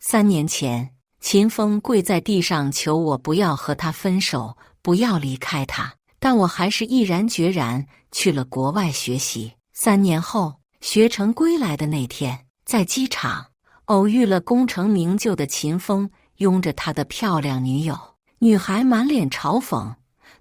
3年前，秦风跪在地上求我不要和他分手，不要离开他，但我还是毅然决然去了国外学习。3年后，学成归来的那天，在机场偶遇了功成名就的秦风，拥着他的漂亮女友。女孩满脸嘲讽，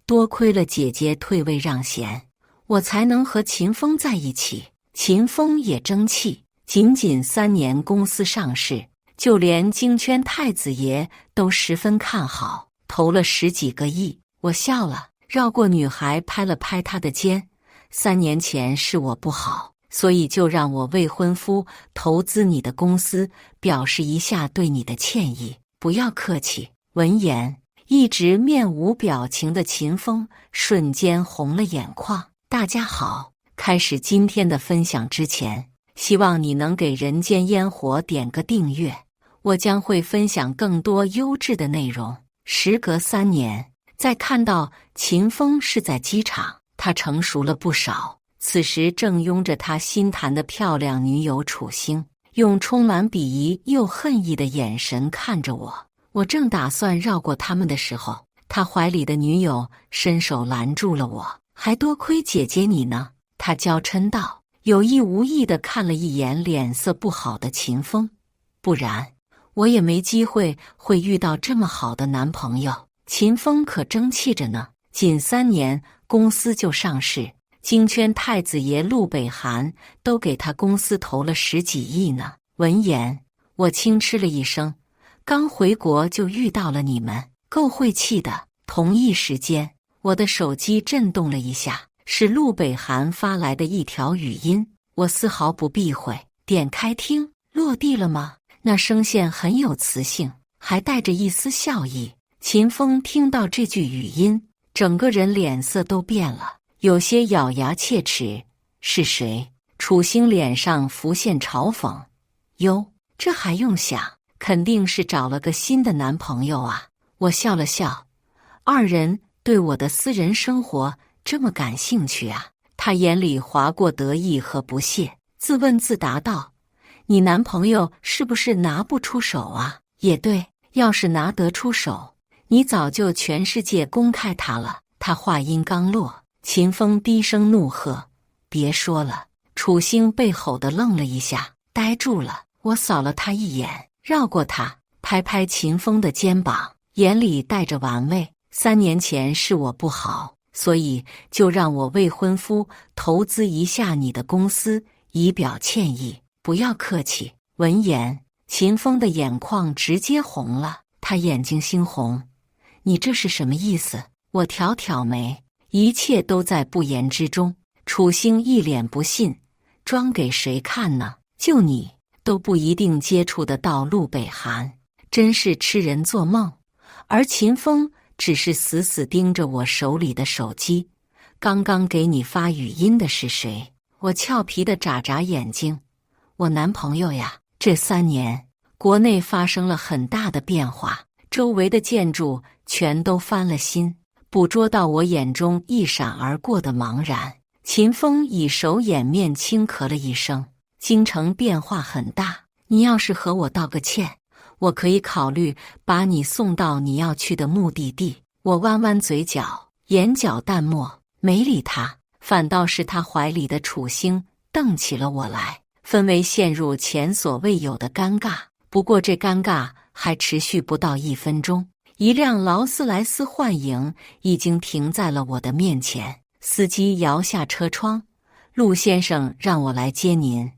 多亏了姐姐退位让贤，我才能和秦风在一起。秦风也争气，仅仅3年公司上市，就连京圈太子爷都十分看好，投了10几个亿。我笑了，绕过女孩拍了拍她的肩。3年前是我不好，所以就让我未婚夫投资你的公司，表示一下对你的歉意，不要客气。闻言，一直面无表情的秦风瞬间红了眼眶。大家好，开始今天的分享之前，希望你能给人间烟火点个订阅，我将会分享更多优质的内容。时隔3年，再看到秦风是在机场，他成熟了不少，此时正拥着他心谈的漂亮女友楚星，用充满鄙夷又恨意的眼神看着我。我正打算绕过他们的时候，他怀里的女友伸手拦住了我，还多亏姐姐你呢，他娇嗔道，有意无意地看了一眼脸色不好的秦风，不然我也没机会会遇到这么好的男朋友。秦风可争气着呢，仅3年公司就上市，京圈太子爷陆北韩都给他公司投了10几亿呢。闻言，我轻嗤了一声，刚回国就遇到了你们，够晦气的。同一时间，我的手机震动了一下，是陆北韩发来的一条语音，我丝毫不避讳，点开听。落地了吗？那声线很有磁性，还带着一丝笑意。秦风听到这句语音，整个人脸色都变了，有些咬牙切齿。是谁？楚星脸上浮现嘲讽。哟，这还用想，肯定是找了个新的男朋友啊。我笑了笑，二人对我的私人生活这么感兴趣啊？他眼里划过得意和不屑，自问自答道，你男朋友是不是拿不出手啊？也对，要是拿得出手，你早就全世界公开他了。他话音刚落，秦风低声怒喝，别说了。楚星被吼得愣了一下，呆住了。我扫了他一眼，绕过他，拍拍秦风的肩膀，眼里带着玩味。3年前是我不好，所以就让我未婚夫投资一下你的公司，以表歉意，不要客气。闻言，秦风的眼眶直接红了，他眼睛猩红，你这是什么意思？我挑挑眉，一切都在不言之中。楚星一脸不信，装给谁看呢？就你都不一定接触得到陆北韩，真是痴人做梦。而秦风只是死死盯着我手里的手机，刚刚给你发语音的是谁？我俏皮地眨眨眼睛，我男朋友呀。这3年，国内发生了很大的变化，周围的建筑全都翻了新，捕捉到我眼中一闪而过的茫然。秦风以手掩面轻咳了一声，京城变化很大，你要是和我道个歉，我可以考虑把你送到你要去的目的地。我弯弯嘴角，眼角淡漠，没理他，反倒是他怀里的楚星瞪起了我来，氛围陷入前所未有的尴尬。不过这尴尬还持续不到1分钟，一辆劳斯莱斯幻影已经停在了我的面前，司机摇下车窗，陆先生让我来接您。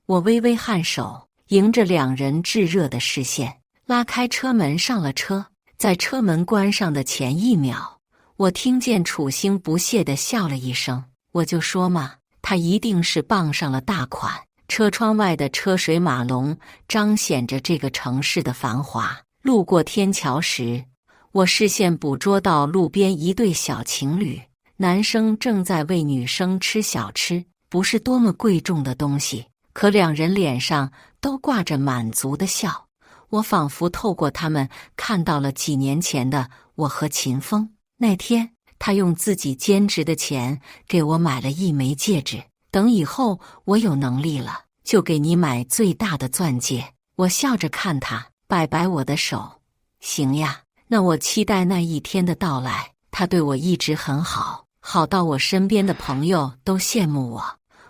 我微微颔首，迎着2人炙热的视线，拉开车门上了车。在车门关上的前1秒，我听见楚星不屑地笑了一声，我就说嘛，他一定是傍上了大款。车窗外的车水马龙彰显着这个城市的繁华。路过天桥时，我视线捕捉到路边一对小情侣，男生正在为女生吃小吃，不是多么贵重的东西，可2人脸上都挂着满足的笑。我仿佛透过他们看到了几年前的我和秦风。那天，他用自己兼职的钱给我买了1枚戒指，等以后我有能力了，就给你买最大的钻戒。我笑着看他，摆摆我的手，行呀，那我期待那一天的到来。他对我一直很好，好到我身边的朋友都羡慕我。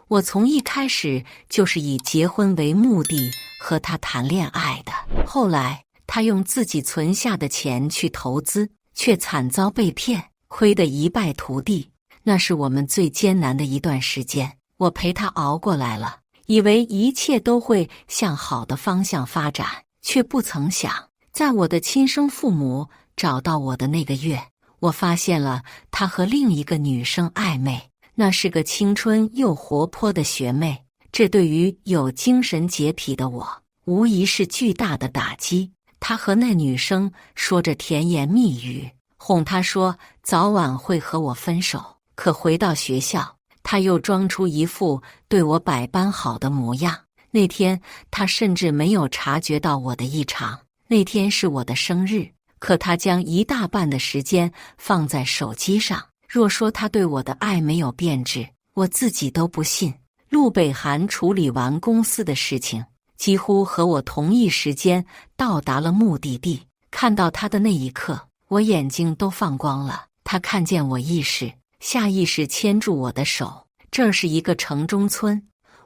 我从一开始就是以结婚为目的和他谈恋爱的。后来他用自己存下的钱去投资，却惨遭被骗，亏得一败涂地。那是我们最艰难的一段时间，我陪他熬过来了，以为一切都会向好的方向发展，却不曾想，在我的亲生父母找到我的那个月，我发现了他和另一个女生暧昧，那是个青春又活泼的学妹。这对于有精神洁癖的我，无疑是巨大的打击。他和那女生说着甜言蜜语，哄她说早晚会和我分手。可回到学校，他又装出一副对我百般好的模样。那天他甚至没有察觉到我的异常。那天是我的生日，可他将一大半的时间放在手机上。若说他对我的爱没有变质，我自己都不信。陆北涵处理完公司的事情，几乎和我同一时间到达了目的地。看到他的那一刻，我眼睛都放光了。他看见我意识，下意识牵住我的手。这是一个城中村，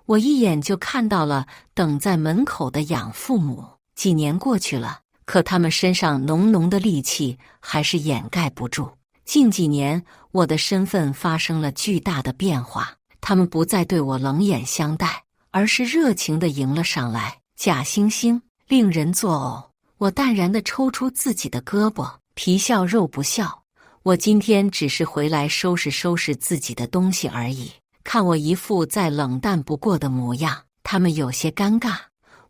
我一眼就看到了等在门口的养父母。几年过去了，可他们身上浓浓的戾气还是掩盖不住。近几年，我的身份发生了巨大的变化，他们不再对我冷眼相待，而是热情地迎了上来。假惺惺，令人作呕。我淡然地抽出自己的胳膊，皮笑肉不笑。我今天只是回来收拾收拾自己的东西而已。看我一副再冷淡不过的模样，他们有些尴尬。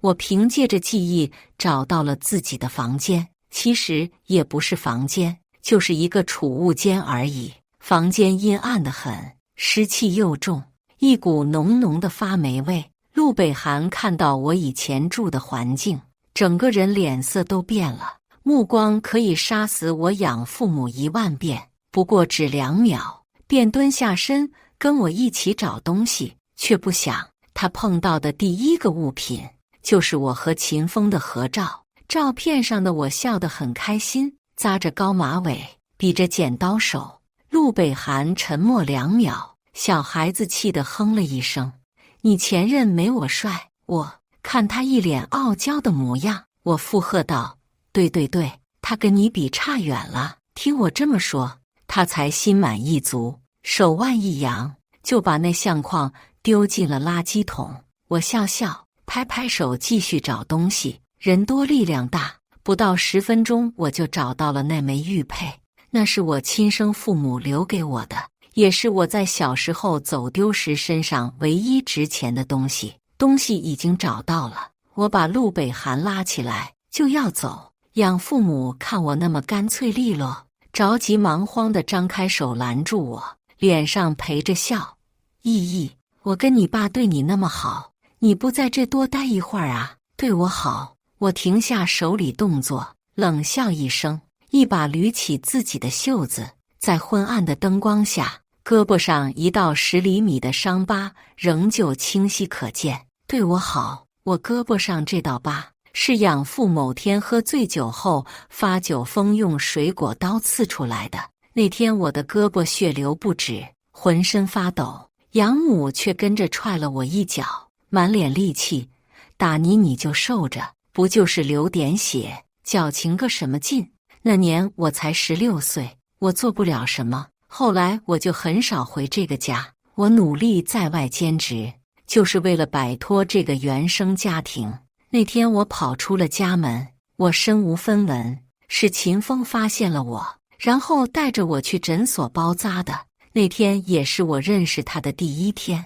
我凭借着记忆找到了自己的房间，其实也不是房间，就是一个储物间而已。房间阴暗得很，湿气又重，一股浓浓的发霉味。陆北涵看到我以前住的环境，整个人脸色都变了，目光可以杀死我养父母10000遍，不过只2秒，便蹲下身跟我一起找东西。却不想他碰到的第一个物品就是我和秦风的合照。照片上的我笑得很开心，扎着高马尾，比着剪刀手。陆北涵沉默2秒，小孩子气得哼了一声：“你前任没我帅。”我看他一脸傲娇的模样，我附和道：“对对对，他跟你比差远了。”听我这么说，他才心满意足，手腕一扬，就把那相框丢进了垃圾桶。我笑笑，拍拍手，继续找东西。人多力量大，不到10分钟，我就找到了那枚玉佩。那是我亲生父母留给我的，也是我在小时候走丢时身上唯一值钱的东西。东西已经找到了，我把陆北涵拉起来就要走。养父母看我那么干脆利落，着急忙慌地张开手拦住我，脸上陪着笑：“意意，我跟你爸对你那么好，你不在这多待一会儿啊？对我好。”我停下手里动作，冷笑一声，一把捋起自己的袖子。在昏暗的灯光下，胳膊上一道10厘米的伤疤仍旧清晰可见。对我好，我胳膊上这道疤是养父某天喝醉酒后发酒疯用水果刀刺出来的。那天我的胳膊血流不止，浑身发抖，养母却跟着踹了我一脚，满脸戾气：“打你就受着，不就是流点血，矫情个什么劲？”那年我才16岁，我做不了什么。后来我就很少回这个家，我努力在外兼职，就是为了摆脱这个原生家庭。那天我跑出了家门，我身无分文，是秦风发现了我，然后带着我去诊所包扎的。那天也是我认识他的第一天，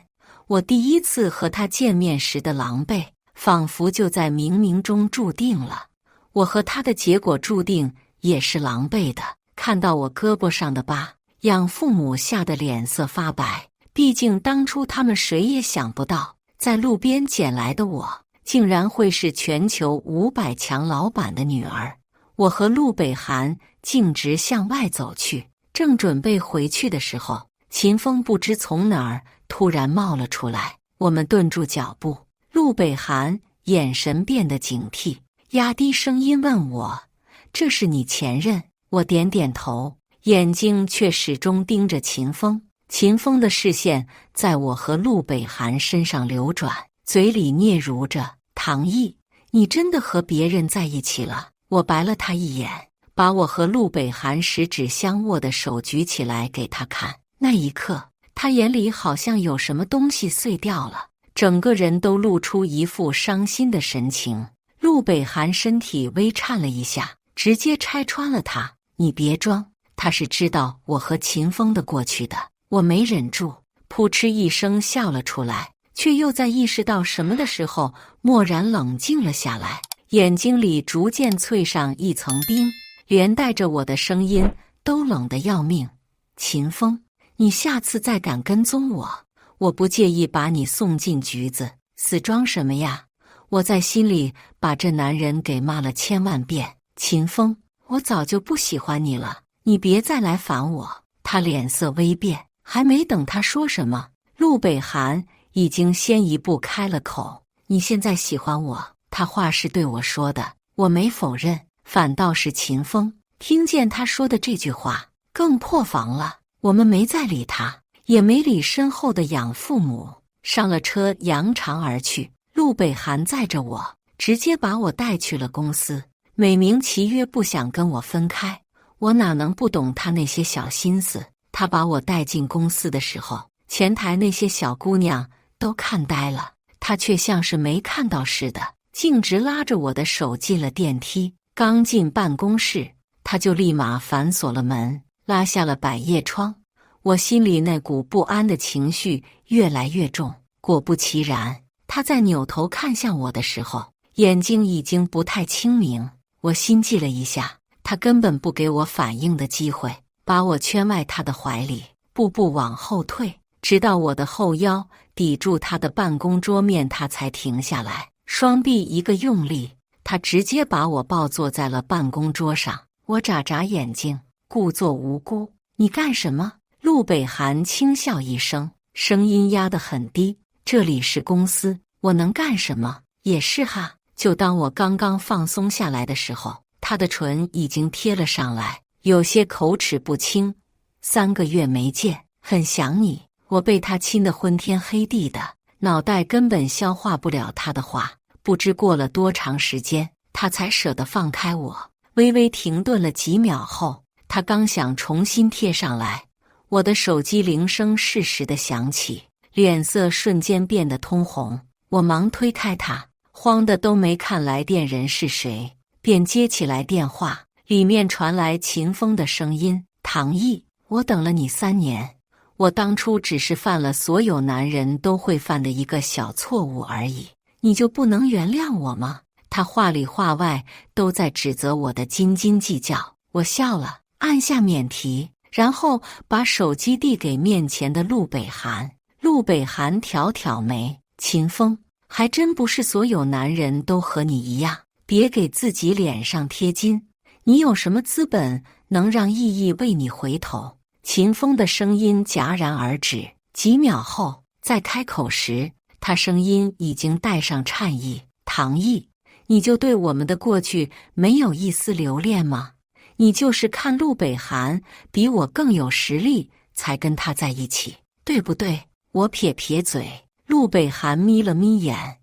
我第一次和他见面时的狼狈，仿佛就在冥冥中注定了。我和他的结果注定也是狼狈的。看到我胳膊上的疤，养父母吓得脸色发白。毕竟当初他们谁也想不到，在路边捡来的我，竟然会是全球500强老板的女儿。我和陆北涵径直向外走去，正准备回去的时候，秦风不知从哪儿突然冒了出来。我们顿住脚步，陆北涵眼神变得警惕，压低声音问我：“这是你前任？”我点点头，眼睛却始终盯着秦风。秦风的视线在我和陆北寒身上流转，嘴里嗫嚅着：“唐毅，你真的和别人在一起了？”我白了他一眼，把我和陆北寒十指相握的手举起来给他看。那一刻，他眼里好像有什么东西碎掉了，整个人都露出一副伤心的神情。陆北寒身体微颤了一下，直接拆穿了他：“你别装。”他是知道我和秦风的过去的。我没忍住，扑哧一声笑了出来，却又在意识到什么的时候，蓦然冷静了下来，眼睛里逐渐淬上一层冰，连带着我的声音都冷得要命：“秦风，你下次再敢跟踪我，我不介意把你送进局子。”死装什么呀？我在心里把这男人给骂了千万遍。秦风，我早就不喜欢你了，你别再来烦我。他脸色微变，还没等他说什么，陆北寒已经先一步开了口：“你现在喜欢我？”他话是对我说的，我没否认，反倒是秦风听见他说的这句话，更破防了。我们没再理他，也没理身后的养父母，上了车扬长而去。陆北寒载着我，直接把我带去了公司，美名其曰不想跟我分开。我哪能不懂他那些小心思？他把我带进公司的时候，前台那些小姑娘都看呆了，他却像是没看到似的，径直拉着我的手进了电梯。刚进办公室，他就立马反锁了门，拉下了百叶窗。我心里那股不安的情绪越来越重。果不其然，他在扭头看向我的时候，眼睛已经不太清明。我心悸了一下，他根本不给我反应的机会，把我圈外他的怀里，步步往后退，直到我的后腰抵住他的办公桌面，他才停下来，双臂一个用力，他直接把我抱坐在了办公桌上。我眨眨眼睛，故作无辜：“你干什么？”陆北寒轻笑一声，声音压得很低：“这里是公司，我能干什么？”也是哈。就当我刚刚放松下来的时候，他的唇已经贴了上来，有些口齿不清。3个月没见，很想你。我被他亲得昏天黑地的，脑袋根本消化不了他的话。不知过了多长时间，他才舍得放开我。微微停顿了几秒后，他刚想重新贴上来，我的手机铃声适时地响起，脸色瞬间变得通红。我忙推开他，慌得都没看来电人是谁，便接起来电话。里面传来秦风的声音：“唐毅，我等了你3年，我当初只是犯了所有男人都会犯的一个小错误而已，你就不能原谅我吗？”他话里话外都在指责我的斤斤计较。我笑了，按下免提，然后把手机递给面前的陆北寒。陆北寒挑挑眉：“秦风，还真不是所有男人都和你一样，别给自己脸上贴金。你有什么资本能让意义为你回头？”秦风的声音戛然而止，几秒后再开口时，他声音已经带上颤意：“唐毅，你就对我们的过去没有一丝留恋吗？你就是看陆北寒比我更有实力，才跟他在一起，对不对？”我撇撇嘴。陆北寒眯了眯眼：“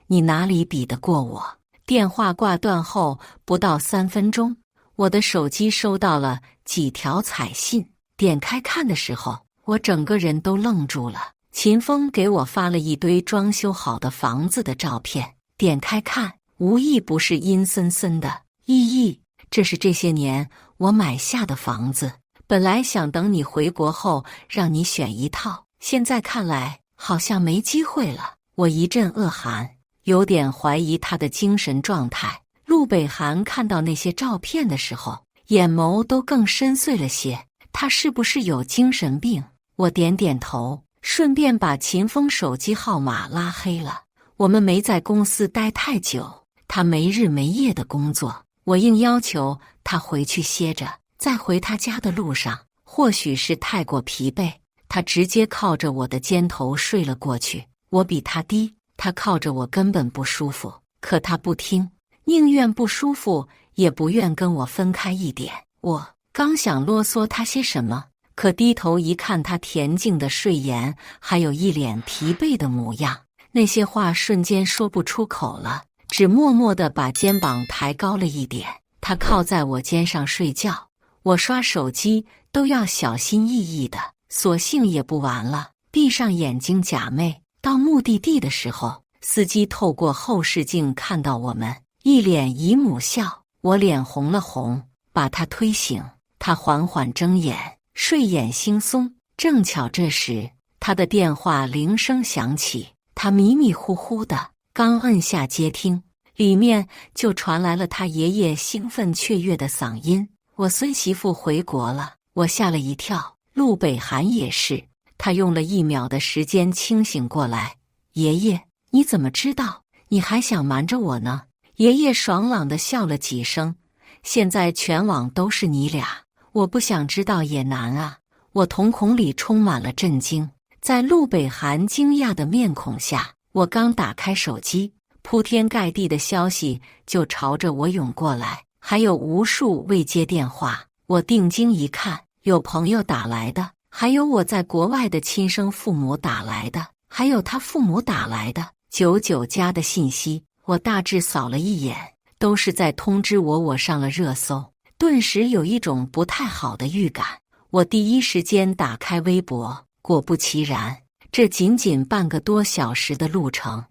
你哪里比得过我？”电话挂断后不到3分钟，我的手机收到了几条彩信。点开看的时候，我整个人都愣住了。秦风给我发了一堆装修好的房子的照片，点开看，无一不是阴森森的。意义，这是这些年我买下的房子，本来想等你回国后让你选一套，现在看来好像没机会了。我一阵恶寒，有点怀疑他的精神状态。陆北寒看到那些照片的时候，眼眸都更深邃了些。他是不是有精神病？我点点头，顺便把秦风手机号码拉黑了。我们没在公司待太久，他没日没夜的工作，我硬要求他回去歇着。在回他家的路上，或许是太过疲惫，他直接靠着我的肩头睡了过去。我比他低，他靠着我根本不舒服。可他不听，宁愿不舒服，也不愿跟我分开一点。我刚想啰嗦他些什么，可低头一看他恬静的睡颜，还有一脸疲惫的模样，那些话瞬间说不出口了，只默默地把肩膀抬高了一点。他靠在我肩上睡觉，我刷手机都要小心翼翼的，索性也不玩了，闭上眼睛假寐。到目的地的时候，司机透过后视镜看到我们，一脸姨母笑，我脸红了红，把他推醒。他缓缓睁眼，睡眼惺忪。正巧这时，他的电话铃声响起，他迷迷糊糊的，刚摁下接听，里面就传来了他爷爷兴奋雀跃的嗓音：“我孙媳妇回国了。”我吓了一跳，陆北涵也是，他用了1秒的时间清醒过来：“爷爷，你怎么知道？你还想瞒着我呢？”爷爷爽朗地笑了几声：“现在全网都是你俩，我不想知道也难啊。”我瞳孔里充满了震惊，在陆北涵惊讶的面孔下，我刚打开手机，铺天盖地的消息就朝着我涌过来，还有无数未接电话。我定睛一看，有朋友打来的，还有我在国外的亲生父母打来的，还有他父母打来的99加的信息。我大致扫了一眼，都是在通知我上了热搜，顿时有一种不太好的预感。我第一时间打开微博，果不其然，这仅仅半个多小时的路程，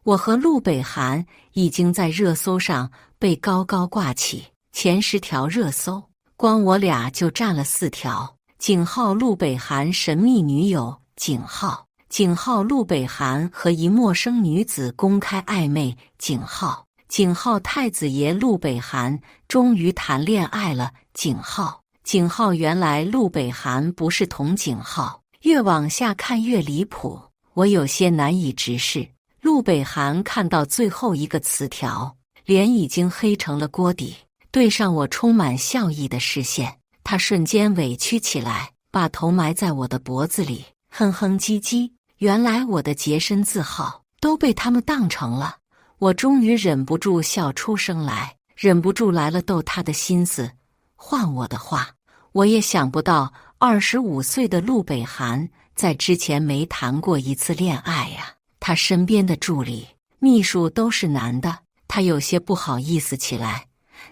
我和陆北涵已经在热搜上被高高挂起。前10条热搜，光我俩就占了4条。井号陆北涵神秘女友，井号陆北涵和一陌生女子公开暧昧，井号太子爷陆北涵终于谈恋爱了，井号原来陆北涵不是同井号。越往下看越离谱，我有些难以直视。陆北涵看到最后一个词条，脸已经黑成了锅底，对上我充满笑意的视线，他瞬间委屈起来，把头埋在我的脖子里，哼哼唧唧。原来我的洁身自好都被他们当成了。我终于忍不住笑出声来，忍不住来了逗他的心思。换我的话，我也想不到25岁的陆北涵在之前没谈过一次恋爱呀。他身边的助理、秘书都是男的，他有些不好意思起来。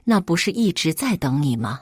那不是一直在等你吗？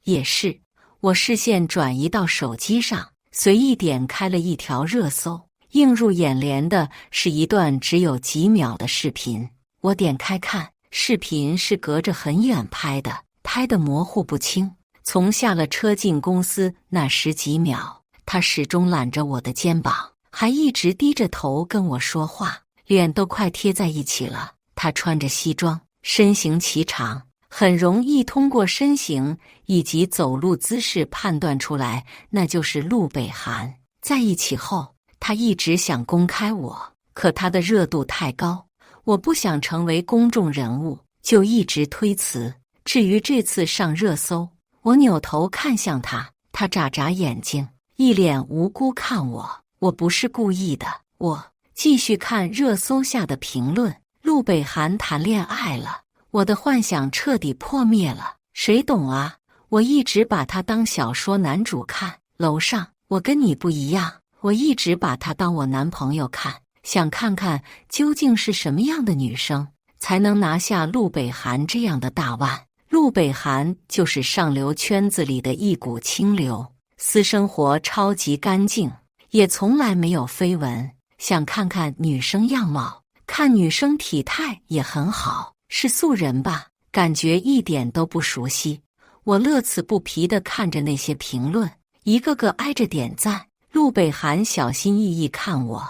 也是。我视线转移到手机上，随意点开了一条热搜，映入眼帘的是一段只有几秒的视频。我点开看，视频是隔着很远拍的，拍得模糊不清。从下了车进公司那10几秒，他始终揽着我的肩膀，还一直低着头跟我说话，脸都快贴在一起了。他穿着西装，身形颀长，很容易通过身形以及走路姿势判断出来，那就是陆北涵。在一起后，他一直想公开我，可他的热度太高，我不想成为公众人物，就一直推辞。至于这次上热搜，我扭头看向他，他眨眨眼睛，一脸无辜看我。我不是故意的。我继续看热搜下的评论，陆北涵谈恋爱了，我的幻想彻底破灭了。谁懂啊？我一直把他当小说男主看。楼上，我跟你不一样，我一直把他当我男朋友看，想看看究竟是什么样的女生才能拿下陆北涵这样的大腕。陆北涵就是上流圈子里的一股清流，私生活超级干净，也从来没有绯闻。想看看女生样貌，看女生体态也很好，是素人吧？感觉一点都不熟悉。我乐此不疲地看着那些评论，一个个挨着点赞。陆北涵小心翼翼看我，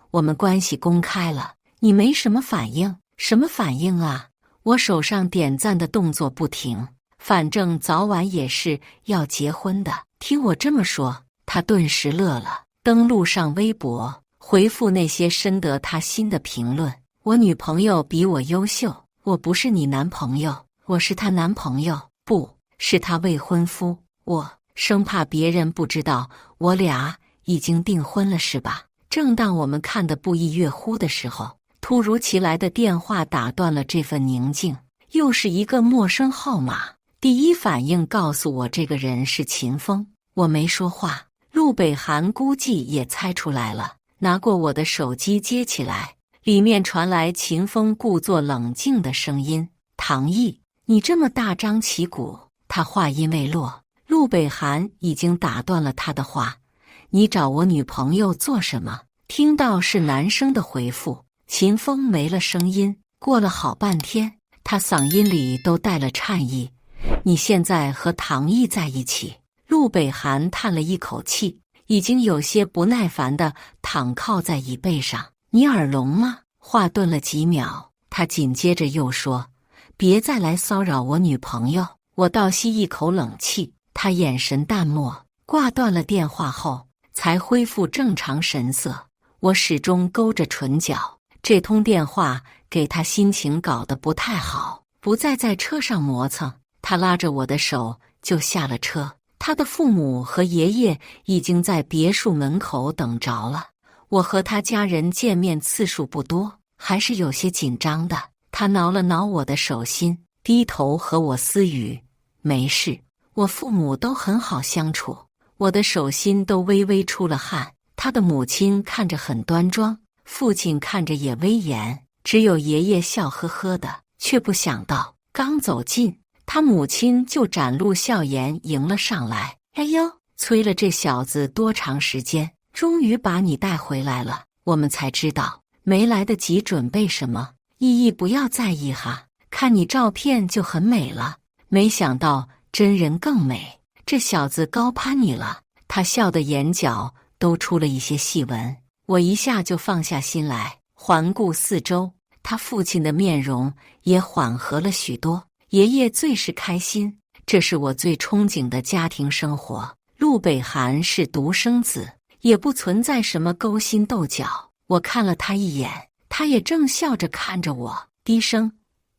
我们关系公开了，你没什么反应？什么反应啊？我手上点赞的动作不停，反正早晚也是要结婚的。听我这么说，他顿时乐了，登录上微博，回复那些深得他心的评论。我女朋友比我优秀，我不是你男朋友，我是她男朋友，不是她未婚夫。我生怕别人不知道我俩已经订婚了是吧？正当我们看得不亦乐乎的时候，突突如其来的电话打断了这份宁静，又是一个陌生号码。第一反应告诉我这个人是秦风，我没说话。陆北寒估计也猜出来了，拿过我的手机接起来，里面传来秦风故作冷静的声音：“唐毅，你这么大张旗鼓。”他话音未落，陆北寒已经打断了他的话：“你找我女朋友做什么？”听到是男生的回复，秦风没了声音。过了好半天，他嗓音里都带了颤意：“你现在和唐毅在一起？”陆北寒叹了一口气，已经有些不耐烦地躺靠在椅背上。“你耳聋吗？”话顿了几秒，他紧接着又说：“别再来骚扰我女朋友。”我倒吸一口冷气，他眼神淡漠，挂断了电话后才恢复正常神色。我始终勾着唇角，这通电话给他心情搞得不太好，不再在车上磨蹭。他拉着我的手就下了车。他的父母和爷爷已经在别墅门口等着了。我和他家人见面次数不多，还是有些紧张的。他挠了挠我的手心，低头和我私语：“没事，我父母都很好相处。”我的手心都微微出了汗。他的母亲看着很端庄，父亲看着也威严，只有爷爷笑呵呵的。却不想到刚走近，他母亲就展露笑颜迎了上来：“哎呦，催了这小子多长时间，终于把你带回来了。”我们才知道没来得及准备什么，依依不要在意哈，看你照片就很美了，没想到真人更美，这小子高攀你了。他笑的眼角都出了一些细纹，我一下就放下心来，环顾四周，他父亲的面容也缓和了许多。爷爷最是开心，这是我最憧憬的家庭生活。陆北寒是独生子，也不存在什么勾心斗角。我看了他一眼，他也正笑着看着我，低声：“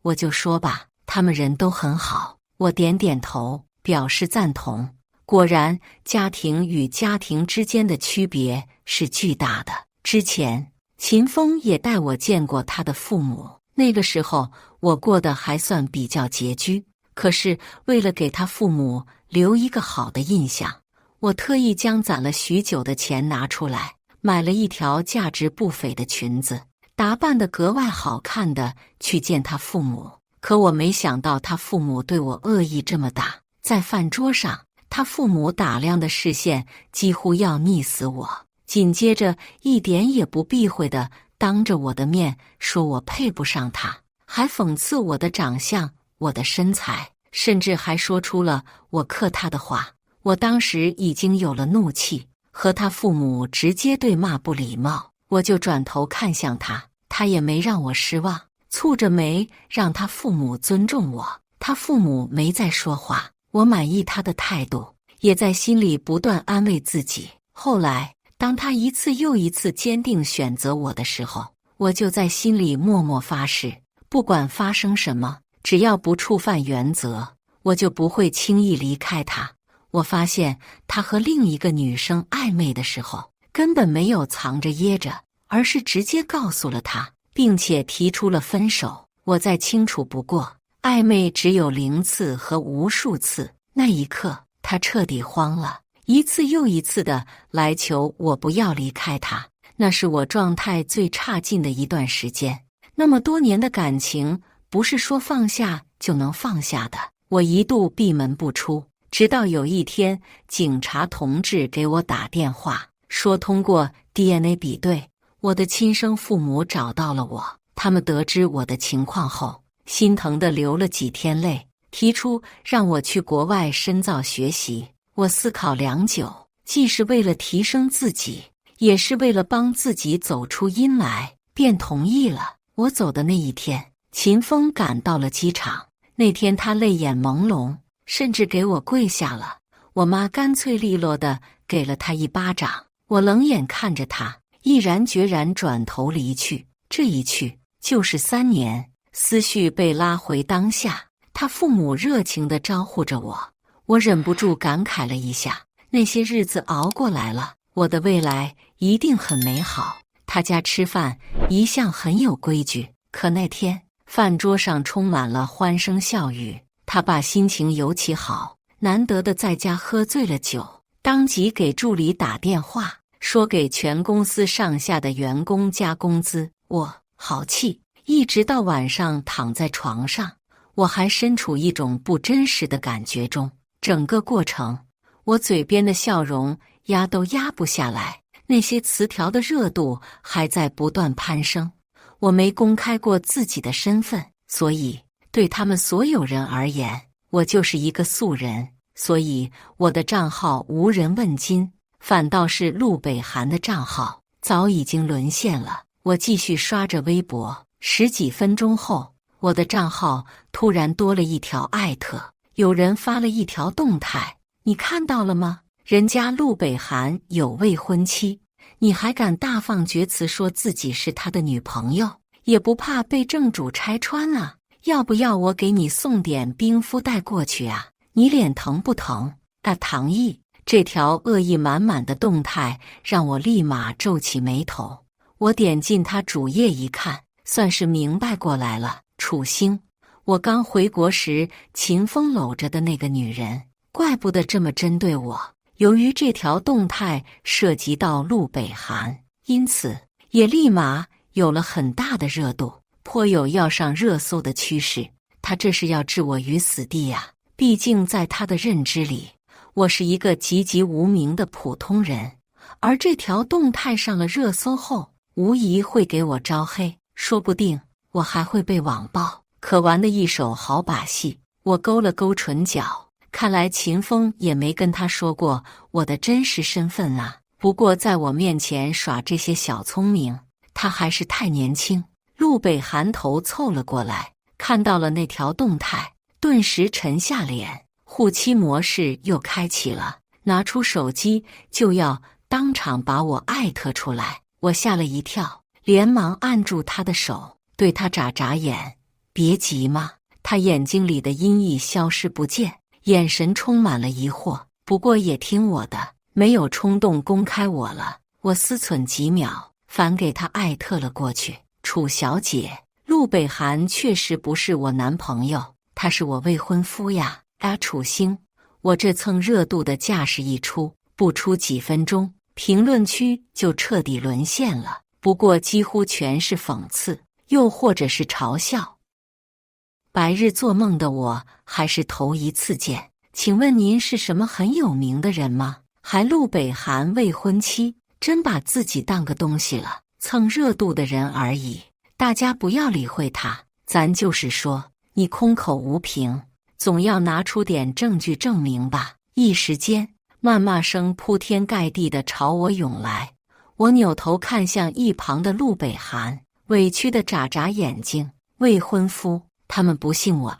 我就说吧，他们人都很好。”我点点头，表示赞同。果然，家庭与家庭之间的区别是巨大的。之前，秦风也带我见过他的父母，那个时候我过得还算比较拮据。可是为了给他父母留一个好的印象，我特意将攒了许久的钱拿出来，买了一条价值不菲的裙子，打扮得格外好看的去见他父母。可我没想到他父母对我恶意这么大，在饭桌上，他父母打量的视线几乎要溺死我，紧接着一点也不避讳的当着我的面说我配不上他，还讽刺我的长相、我的身材，甚至还说出了我克他的话。我当时已经有了怒气，和他父母直接对骂不礼貌，我就转头看向他，他也没让我失望，蹙着眉让他父母尊重我。他父母没再说话，我满意他的态度，也在心里不断安慰自己。后来当他一次又一次坚定选择我的时候，我就在心里默默发誓，不管发生什么，只要不触犯原则，我就不会轻易离开他。我发现他和另一个女生暧昧的时候，根本没有藏着掖着，而是直接告诉了他，并且提出了分手。我再清楚不过，暧昧只有0次和无数次。那一刻，他彻底慌了，一次又一次的来求我不要离开他。那是我状态最差劲的一段时间。那么多年的感情，不是说放下就能放下的。我一度闭门不出，直到有一天，警察同志给我打电话，说通过 DNA 比对，我的亲生父母找到了我。他们得知我的情况后，心疼地流了几天泪，提出让我去国外深造学习。我思考良久，既是为了提升自己，也是为了帮自己走出阴霾，便同意了。我走的那一天，秦风赶到了机场。那天他泪眼朦胧，甚至给我跪下了。我妈干脆利落地给了他一巴掌。我冷眼看着他，毅然决然转头离去。这一去就是3年，思绪被拉回当下。他父母热情地招呼着我，我忍不住感慨了一下，那些日子熬过来了，我的未来一定很美好。他家吃饭一向很有规矩，可那天饭桌上充满了欢声笑语，他爸心情尤其好，难得的在家喝醉了酒，当即给助理打电话，说给全公司上下的员工加工资。我好气，一直到晚上躺在床上，我还身处一种不真实的感觉中。整个过程，我嘴边的笑容压都压不下来，那些词条的热度还在不断攀升。我没公开过自己的身份，所以对他们所有人而言，我就是一个素人，所以我的账号无人问津，反倒是陆北涵的账号早已经沦陷了。我继续刷着微博，10几分钟后，我的账号突然多了一条艾特，有人发了一条动态，你看到了吗？人家陆北涵有未婚妻，你还敢大放厥词说自己是他的女朋友，也不怕被正主拆穿啊？要不要我给你送点冰敷袋过去啊？你脸疼不疼？大唐毅，这条恶意满满的动态让我立马皱起眉头。我点进他主页一看，算是明白过来了。楚星，我刚回国时秦风搂着的那个女人，怪不得这么针对我。由于这条动态涉及到陆北涵，因此也立马有了很大的热度，颇有要上热搜的趋势。他这是要置我于死地呀！毕竟在他的认知里，我是一个籍籍无名的普通人，而这条动态上了热搜后，无疑会给我招黑，说不定我还会被网暴。可玩的一手好把戏，我勾了勾唇角。看来秦风也没跟他说过我的真实身份啊。不过在我面前耍这些小聪明，他还是太年轻。陆北涵头凑了过来，看到了那条动态，顿时沉下脸，护妻模式又开启了，拿出手机就要当场把我艾特出来。我吓了一跳，连忙按住他的手，对他眨眨眼，别急嘛。他眼睛里的阴翳消失不见，眼神充满了疑惑，不过也听我的，没有冲动公开我了。我思忖几秒，反给他艾特了过去。楚小姐，陆北涵确实不是我男朋友，他是我未婚夫呀。楚星，我这蹭热度的架势一出，不出几分钟，评论区就彻底沦陷了。不过几乎全是讽刺，又或者是嘲笑。白日做梦的我还是头一次见，请问您是什么很有名的人吗？还陆北涵未婚妻，真把自己当个东西了，蹭热度的人而已，大家不要理会他。咱就是说，你空口无凭，总要拿出点证据证明吧。一时间，谩骂声铺天盖地地朝我涌来。我扭头看向一旁的陆北涵，委屈地眨眨眼睛。未婚夫，他们不信我。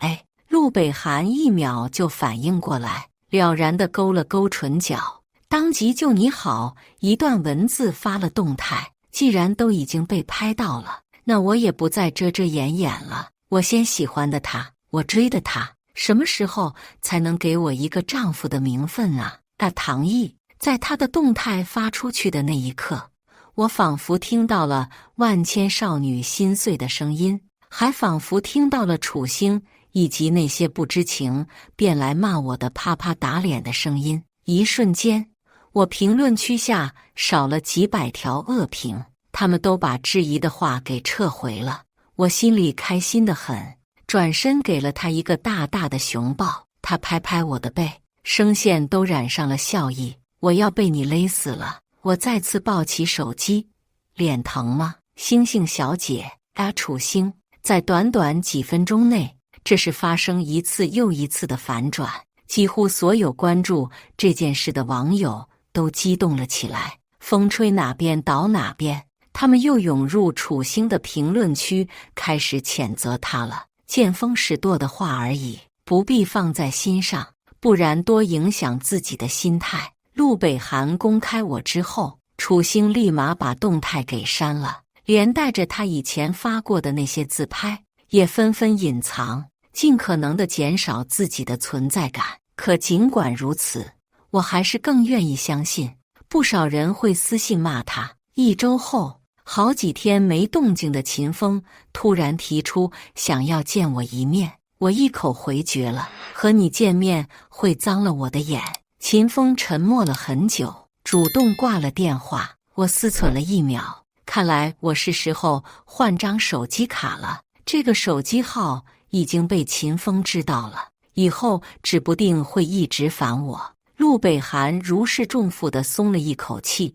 陆北涵一秒就反应过来，了然地勾了勾唇角，当即就你好一段文字发了动态。既然都已经被拍到了，那我也不再遮遮掩掩了。我先喜欢的他，我追的他，什么时候才能给我一个丈夫的名分啊？唐毅，在他的动态发出去的那一刻，我仿佛听到了万千少女心碎的声音，还仿佛听到了楚星以及那些不知情便来骂我的啪啪打脸的声音。一瞬间，我评论区下少了几百条恶评，他们都把质疑的话给撤回了。我心里开心得很，转身给了他一个大大的熊抱。他拍拍我的背，声线都染上了笑意。我要被你勒死了。我再次抱起手机，脸疼吗？星星小姐，楚星。在短短几分钟内，这是发生一次又一次的反转，几乎所有关注这件事的网友都激动了起来，风吹哪边倒哪边，他们又涌入楚星的评论区，开始谴责他了。见风使舵的话而已，不必放在心上，不然多影响自己的心态。陆北涵公开我之后，楚星立马把动态给删了，连带着他以前发过的那些自拍也纷纷隐藏，尽可能地减少自己的存在感。可尽管如此，我还是更愿意相信不少人会私信骂他。1周后，好几天没动静的秦风突然提出想要见我一面，我一口回绝了，和你见面会脏了我的眼。秦风沉默了很久，主动挂了电话。我思忖了一秒，看来我是时候换张手机卡了。这个手机号已经被秦风知道了，以后指不定会一直烦我。陆北寒如释重负地松了一口气，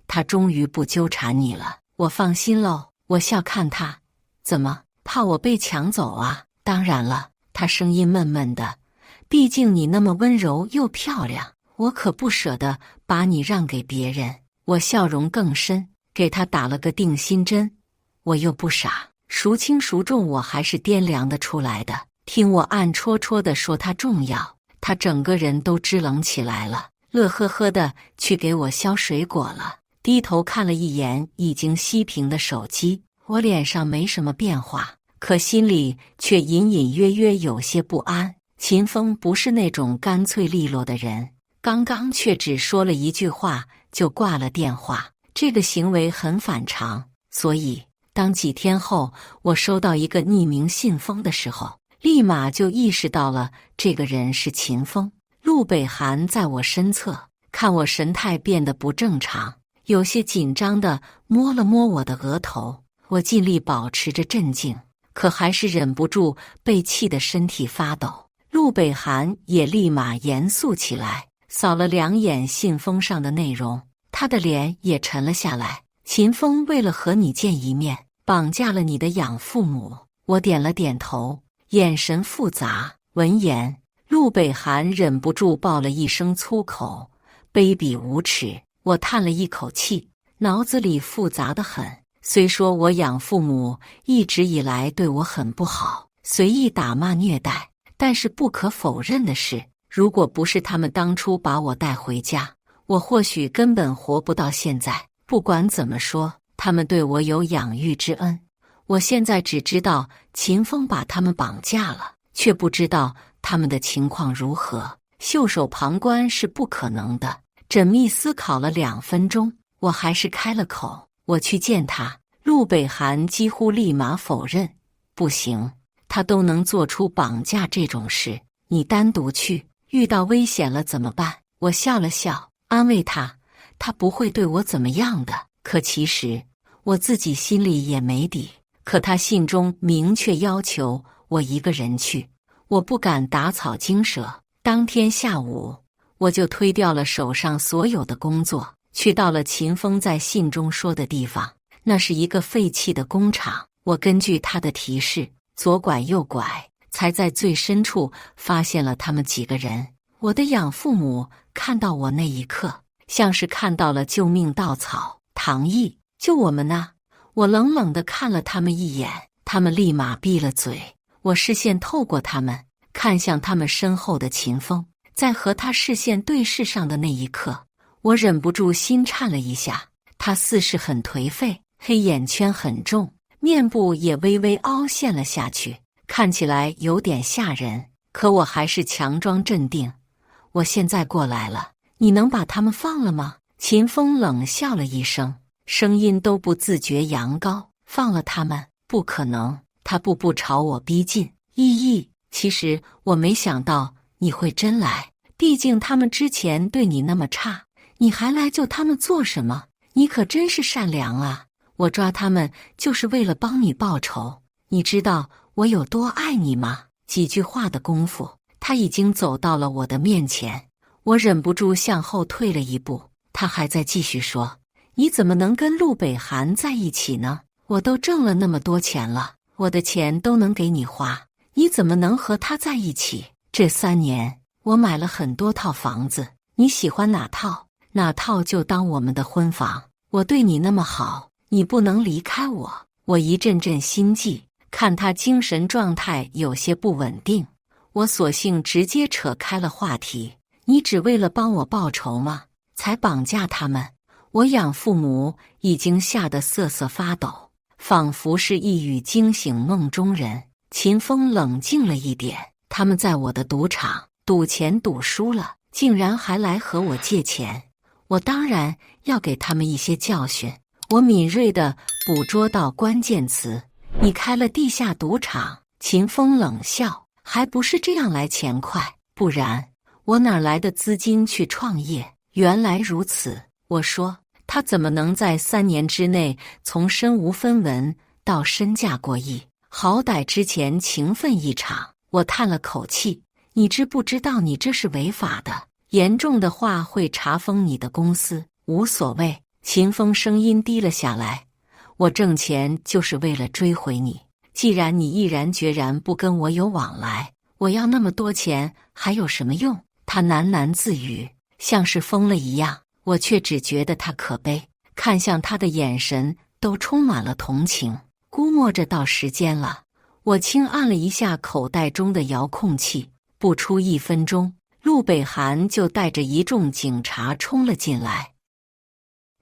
他终于不纠缠你了，我放心喽。我笑看他，怎么怕我被抢走啊？当然了，他声音闷闷的，毕竟你那么温柔又漂亮，我可不舍得把你让给别人。我笑容更深，给他打了个定心针。我又不傻，孰轻孰重我还是掂量得出来的。听我暗戳戳地说他重要，他整个人都支棱起来了，乐呵呵的去给我削水果了。低头看了一眼已经熄屏的手机，我脸上没什么变化，可心里却隐隐约约有些不安。秦风不是那种干脆利落的人，刚刚却只说了一句话就挂了电话，这个行为很反常。所以当几天后我收到一个匿名信封的时候，立马就意识到了这个人是秦风。陆北寒在我身侧，看我神态变得不正常，有些紧张地摸了摸我的额头。我尽力保持着镇静，可还是忍不住被气得身体发抖。陆北寒也立马严肃起来，扫了两眼信封上的内容，他的脸也沉了下来。秦风为了和你见一面，绑架了你的养父母。我点了点头，眼神复杂。闻言，陆北寒忍不住爆了一声粗口，卑鄙无耻。我叹了一口气，脑子里复杂得很。虽说我养父母一直以来对我很不好，随意打骂虐待，但是不可否认的是，如果不是他们当初把我带回家，我或许根本活不到现在。不管怎么说，他们对我有养育之恩。我现在只知道秦风把他们绑架了，却不知道他们的情况如何。袖手旁观是不可能的。缜密思考了2分钟，我还是开了口，我去见他。陆北寒几乎立马否认，不行，他都能做出绑架这种事，你单独去，遇到危险了怎么办？我笑了笑，安慰他，他不会对我怎么样的。可其实我自己心里也没底，可他信中明确要求我一个人去，我不敢打草惊蛇。当天下午，我就推掉了手上所有的工作，去到了秦风在信中说的地方。那是一个废弃的工厂，我根据他的提示左拐右拐，才在最深处发现了他们几个人。我的养父母看到我那一刻，像是看到了救命稻草。唐毅，救我们呢！我冷冷地看了他们一眼，他们立马闭了嘴。我视线透过他们，看向他们身后的秦风，在和他视线对视上的那一刻，我忍不住心颤了一下。他似是很颓废，黑眼圈很重，面部也微微凹陷了下去，看起来有点吓人。可我还是强装镇定。我现在过来了，你能把他们放了吗？秦风冷笑了一声，声音都不自觉扬高。放了他们？不可能。他步步朝我逼近。依依，其实我没想到你会真来，毕竟他们之前对你那么差，你还来救他们做什么？你可真是善良啊！我抓他们就是为了帮你报仇，你知道我有多爱你吗？几句话的功夫，他已经走到了我的面前，我忍不住向后退了一步。他还在继续说，你怎么能跟陆北寒在一起呢？我都挣了那么多钱了，我的钱都能给你花，你怎么能和他在一起？这3年我买了很多套房子，你喜欢哪套哪套就当我们的婚房。我对你那么好，你不能离开我。我一阵阵心悸，看他精神状态有些不稳定，我索性直接扯开了话题。你只为了帮我报仇吗？才绑架他们？我养父母已经吓得瑟瑟发抖，仿佛是一语惊醒梦中人。秦风冷静了一点，他们在我的赌场赌钱赌输了，竟然还来和我借钱，我当然要给他们一些教训。我敏锐地捕捉到关键词：你开了地下赌场。秦风冷笑：还不是这样来钱快，不然我哪来的资金去创业？原来如此，我说。他怎么能在3年之内从身无分文到身价过亿？好歹之前情分一场。我叹了口气：你知不知道你这是违法的？严重的话会查封你的公司。无所谓。秦风声音低了下来：我挣钱就是为了追回你。既然你毅然决然不跟我有往来，我要那么多钱还有什么用？他喃喃自语，像是疯了一样。我却只觉得他可悲，看向他的眼神都充满了同情。估摸着到时间了，我轻按了一下口袋中的遥控器，不出1分钟，陆北寒就带着一众警察冲了进来。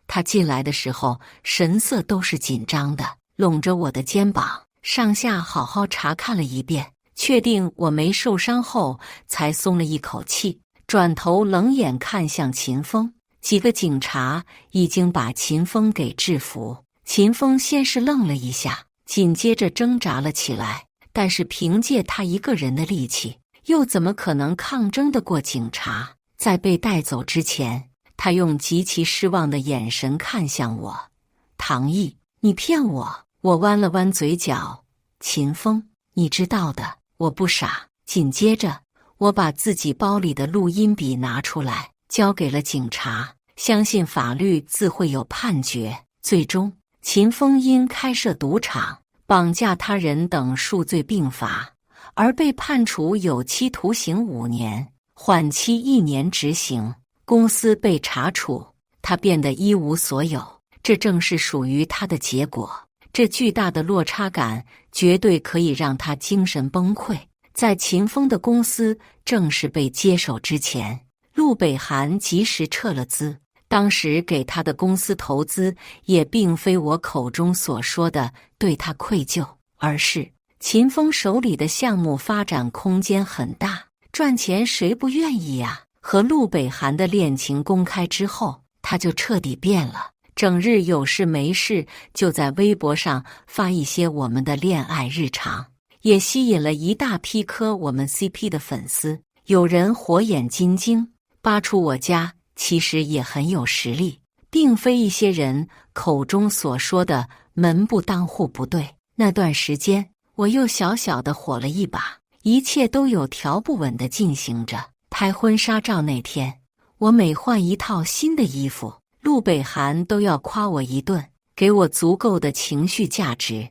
他进来的时候神色都是紧张的，拢着我的肩膀，上下好好查看了一遍，确定我没受伤后才松了一口气，转头冷眼看向秦风。几个警察已经把秦风给制服。秦风先是愣了一下，紧接着挣扎了起来，但是凭借他一个人的力气，又怎么可能抗争得过警察？在被带走之前，他用极其失望的眼神看向我：唐毅，你骗我！我弯了弯嘴角：秦风，你知道的，我不傻。紧接着，我把自己包里的录音笔拿出来，交给了警察，相信法律自会有判决。最终，秦风因开设赌场、绑架他人等数罪并罚，而被判处有期徒刑5年，缓期1年执行。公司被查处，他变得一无所有，这正是属于他的结果。这巨大的落差感绝对可以让他精神崩溃。在秦风的公司正式被接手之前，陆北寒及时撤了资，当时给他的公司投资也并非我口中所说的对他愧疚，而是秦风手里的项目发展空间很大，赚钱谁不愿意呀？和陆北寒的恋情公开之后，他就彻底变了，整日有事没事就在微博上发一些我们的恋爱日常，也吸引了一大批磕我们 CP 的粉丝。有人火眼金睛，扒出我家其实也很有实力，并非一些人口中所说的门不当户不对。那段时间，我又小小的火了一把，一切都有条不紊地进行着。拍婚纱照那天，我每换一套新的衣服，陆北寒都要夸我一顿，给我足够的情绪价值。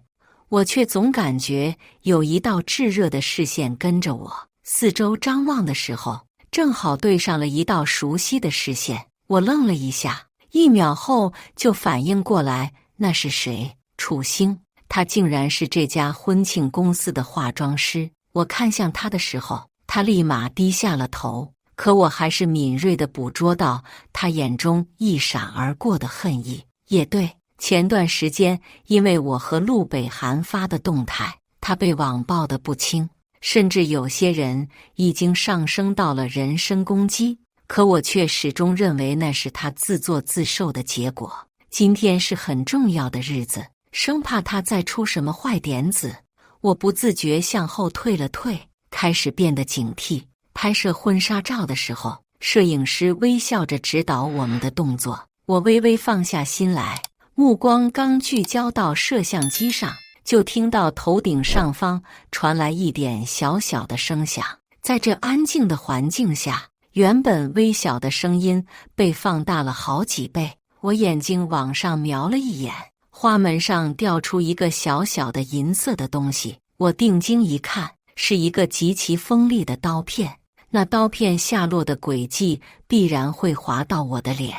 我却总感觉有一道炙热的视线跟着我，四周张望的时候，正好对上了一道熟悉的视线。我愣了一下，1秒后就反应过来，那是谁？楚星，他竟然是这家婚庆公司的化妆师。我看向他的时候，他立马低下了头，可我还是敏锐地捕捉到他眼中一闪而过的恨意。也对，前段时间因为我和陆北寒发的动态，他被网暴得不轻，甚至有些人已经上升到了人身攻击，可我却始终认为那是他自作自受的结果。今天是很重要的日子，生怕他再出什么坏点子，我不自觉向后退了退，开始变得警惕。拍摄婚纱照的时候，摄影师微笑着指导我们的动作，我微微放下心来，目光刚聚焦到摄像机上，就听到头顶上方传来一点小小的声响。在这安静的环境下，原本微小的声音被放大了好几倍。我眼睛往上瞄了一眼，花门上掉出一个小小的银色的东西，我定睛一看，是一个极其锋利的刀片，那刀片下落的轨迹必然会划到我的脸。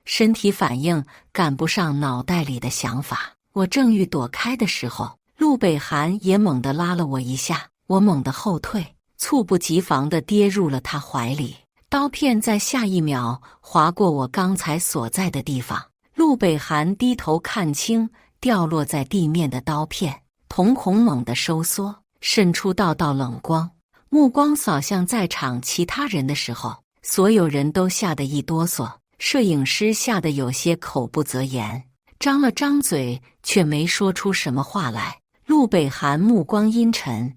身体反应赶不上脑袋里的想法，我正欲躲开的时候，陆北寒也猛地拉了我一下，我猛地后退，猝不及防地跌入了他怀里。刀片在下一秒划过我刚才所在的地方，陆北寒低头看清掉落在地面的刀片，瞳孔猛地收缩，渗出道道冷光。目光扫向在场其他人的时候，所有人都吓得一哆嗦，摄影师吓得有些口不择言。张了张嘴，却没说出什么话来。陆北寒目光阴沉，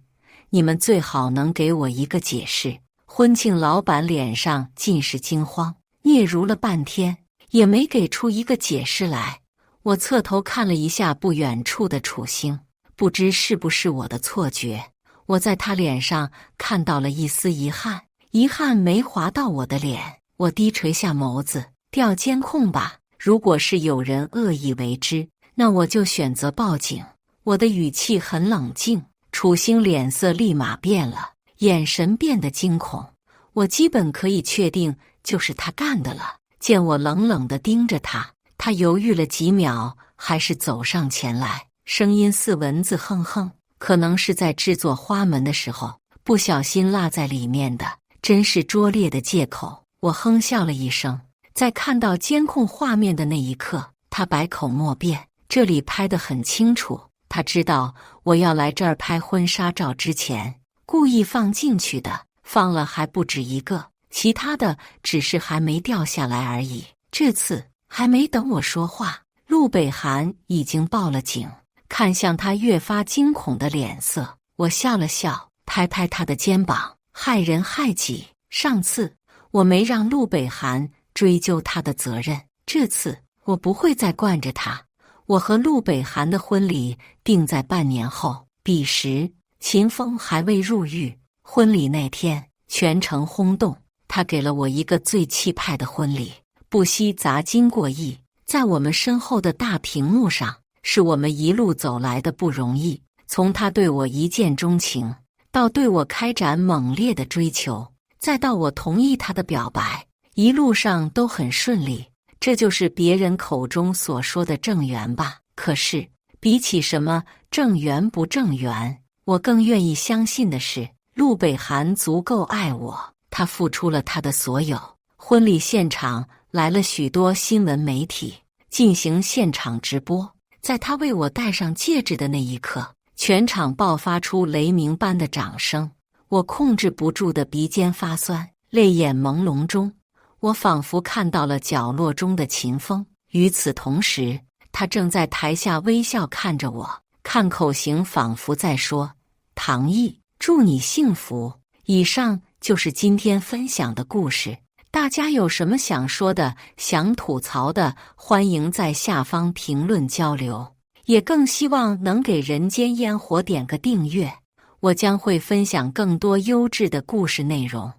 你们最好能给我一个解释。婚庆老板脸上尽是惊慌，嗫嚅了半天，也没给出一个解释来。我侧头看了一下不远处的楚星，不知是不是我的错觉，我在他脸上看到了一丝遗憾，遗憾没划到我的脸。我低垂下眸子，调监控吧，如果是有人恶意为之，那我就选择报警。我的语气很冷静，楚星脸色立马变了，眼神变得惊恐。我基本可以确定就是他干的了。见我冷冷地盯着他，他犹豫了几秒，还是走上前来，声音似蚊子哼哼，可能是在制作花门的时候不小心落在里面的，真是拙劣的借口。我哼笑了一声，在看到监控画面的那一刻，他百口莫辩。这里拍得很清楚，他知道我要来这儿拍婚纱照之前故意放进去的，放了还不止一个，其他的只是还没掉下来而已。这次还没等我说话，陆北寒已经报了警。看向他越发惊恐的脸色，我笑了笑，拍拍他的肩膀，害人害己。上次我没让陆北寒追究他的责任，这次我不会再惯着他。我和陆北寒的婚礼定在半年后，彼时秦风还未入狱。婚礼那天全城轰动，他给了我一个最气派的婚礼，不惜砸金过亿。在我们身后的大屏幕上，是我们一路走来的不容易，从他对我一见钟情，到对我开展猛烈的追求，再到我同意他的表白，一路上都很顺利。这就是别人口中所说的正缘吧。可是比起什么正缘不正缘，我更愿意相信的是陆北寒足够爱我，他付出了他的所有。婚礼现场来了许多新闻媒体进行现场直播，在他为我戴上戒指的那一刻，全场爆发出雷鸣般的掌声。我控制不住的鼻尖发酸，泪眼朦胧中，我仿佛看到了角落中的秦风。与此同时，他正在台下微笑看着我，看口型仿佛在说：唐毅，祝你幸福。以上就是今天分享的故事，大家有什么想说的、想吐槽的，欢迎在下方评论交流，也更希望能给人间烟火点个订阅，我将会分享更多优质的故事内容。